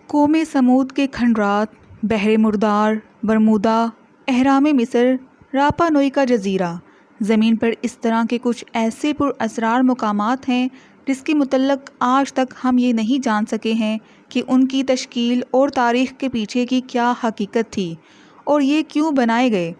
قوم سمود کے کھنڈرات، بحر مردار، برمودا، اہرام مصر، راپا نوئی کا جزیرہ، زمین پر اس طرح کے کچھ ایسے پر اسرار مقامات ہیں جس کے متعلق آج تک ہم یہ نہیں جان سکے ہیں کہ ان کی تشکیل اور تاریخ کے پیچھے کی کیا حقیقت تھی اور یہ کیوں بنائے گئے۔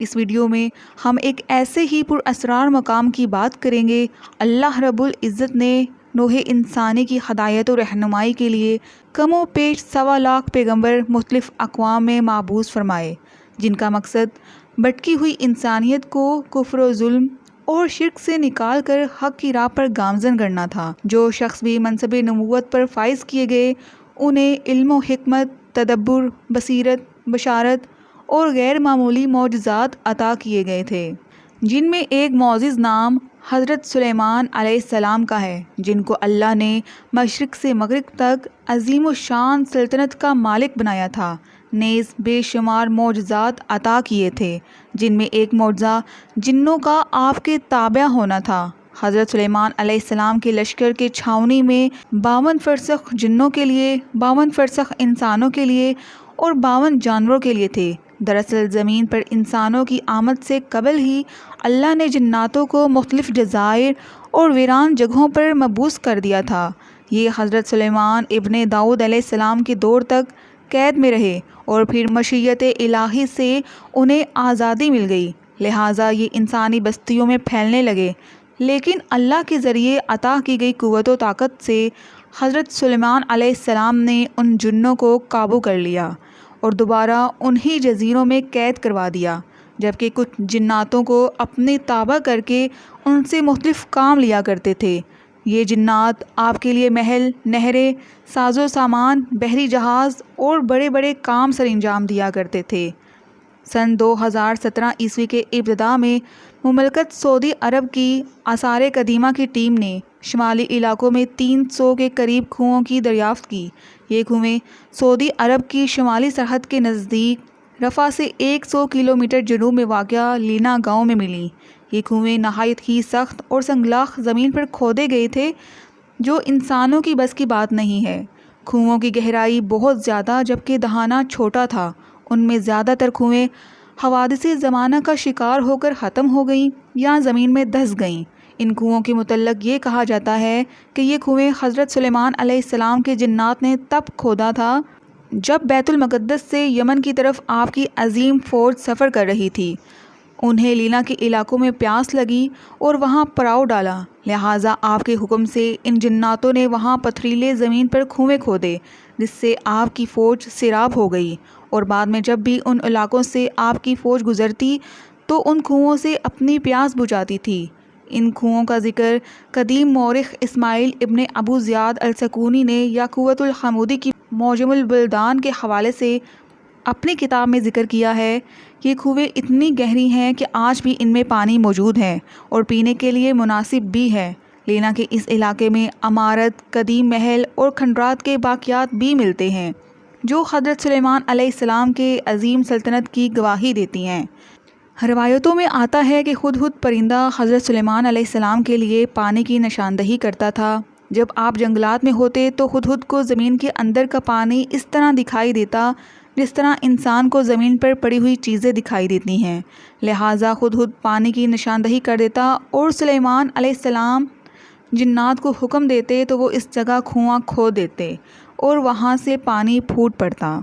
اس ویڈیو میں ہم ایک ایسے ہی پر اسرار مقام کی بات کریں گے۔ اللہ رب العزت نے نوح انسانی کی ہدایت و رہنمائی کے لیے کم و پیش 1.25 لاکھ پیغمبر مختلف اقوام میں مبعوث فرمائے، جن کا مقصد بھٹکی ہوئی انسانیت کو کفر و ظلم اور شرک سے نکال کر حق کی راہ پر گامزن کرنا تھا۔ جو شخص بھی منصب نبوت پر فائز کیے گئے انہیں علم و حکمت، تدبر، بصیرت، بشارت اور غیر معمولی معجزات عطا کیے گئے تھے، جن میں ایک معزز نام حضرت سلیمان علیہ السلام کا ہے، جن کو اللہ نے مشرق سے مغرب تک عظیم الشان سلطنت کا مالک بنایا تھا، نیز بے شمار معجزات عطا کیے تھے، جن میں ایک معجزہ جنوں کا آپ کے تابع ہونا تھا۔ حضرت سلیمان علیہ السلام کے لشکر کے چھاؤنی میں 52 فرسخ جنوں کے لیے، 52 فرسخ انسانوں کے لیے اور 52 جانوروں کے لیے تھے۔ دراصل زمین پر انسانوں کی آمد سے قبل ہی اللہ نے جناتوں کو مختلف جزائر اور ویران جگہوں پر مبعوث کر دیا تھا۔ یہ حضرت سلیمان ابن داؤد علیہ السلام کے دور تک قید میں رہے اور پھر مشیت الہی سے انہیں آزادی مل گئی، لہٰذا یہ انسانی بستیوں میں پھیلنے لگے، لیکن اللہ کے ذریعے عطا کی گئی قوت و طاقت سے حضرت سلیمان علیہ السلام نے ان جنوں کو قابو کر لیا اور دوبارہ انہی جزیروں میں قید کروا دیا، جبکہ کچھ جناتوں کو اپنے تابع کر کے ان سے مختلف کام لیا کرتے تھے۔ یہ جنات آپ کے لیے محل، نہریں، ساز و سامان، بحری جہاز اور بڑے بڑے کام سر انجام دیا کرتے تھے۔ سن 2017 عیسوی کے ابتدا میں مملکت سعودی عرب کی آثار قدیمہ کی ٹیم نے شمالی علاقوں میں 300 کے قریب کنوؤں کی دریافت کی۔ یہ کنویں سعودی عرب کی شمالی سرحد کے نزدیک رفح سے 100 کلومیٹر جنوب میں واقع لینا گاؤں میں ملیں۔ یہ کنویں نہایت ہی سخت اور سنگلاخ زمین پر کھودے گئے تھے، جو انسانوں کی بس کی بات نہیں ہے۔ کنوؤں کی گہرائی بہت زیادہ جبکہ دہانہ چھوٹا تھا۔ ان میں زیادہ تر کنویں حوادث زمانہ کا شکار ہو کر ختم ہو گئیں یا زمین میں دھس گئیں۔ ان کنوؤں کے متعلق یہ کہا جاتا ہے کہ یہ کنویں حضرت سلیمان علیہ السلام کے جنات نے تب کھودا تھا جب بیت المقدس سے یمن کی طرف آپ کی عظیم فوج سفر کر رہی تھی۔ انہیں لینا کے علاقوں میں پیاس لگی اور وہاں پڑاؤ ڈالا، لہٰذا آپ کے حکم سے ان جناتوں نے وہاں پتھریلے زمین پر کنویں کھودے، جس سے آپ کی فوج سیراب ہو گئی، اور بعد میں جب بھی ان علاقوں سے آپ کی فوج گزرتی تو ان کنوؤں سے اپنی پیاس بجھاتی تھی۔ ان کنوؤں کا ذکر قدیم مورخ اسماعیل ابن ابو زیاد السکونی نے یاقوت الحمودی کی معجم البلدان کے حوالے سے اپنی کتاب میں ذکر کیا ہے۔ یہ کنویں اتنی گہری ہیں کہ آج بھی ان میں پانی موجود ہے اور پینے کے لیے مناسب بھی ہے۔ لینا کے اس علاقے میں عمارت، قدیم محل اور کھنڈرات کے باقیات بھی ملتے ہیں، جو حضرت سلیمان علیہ السلام کے عظیم سلطنت کی گواہی دیتی ہیں۔ روایتوں میں آتا ہے کہ ہدہد پرندہ حضرت سلیمان علیہ السلام کے لیے پانی کی نشاندہی کرتا تھا۔ جب آپ جنگلات میں ہوتے تو ہدہد کو زمین کے اندر کا پانی اس طرح دکھائی دیتا جس طرح انسان کو زمین پر پڑی ہوئی چیزیں دکھائی دیتی ہیں، لہٰذا ہدہد پانی کی نشاندہی کر دیتا اور سلیمان علیہ السلام جنات کو حکم دیتے تو وہ اس جگہ کنواں کھود دیتے اور وہاں سے پانی پھوٹ پڑتا۔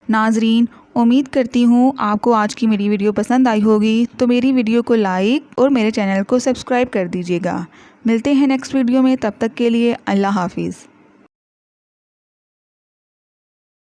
ناظرین، امید کرتی ہوں آپ کو آج کی میری ویڈیو پسند آئی ہوگی، تو میری ویڈیو کو لائک اور میرے چینل کو سبسکرائب کر دیجیے گا۔ ملتے ہیں نیکسٹ ویڈیو میں، تب تک کے لیے اللہ حافظ۔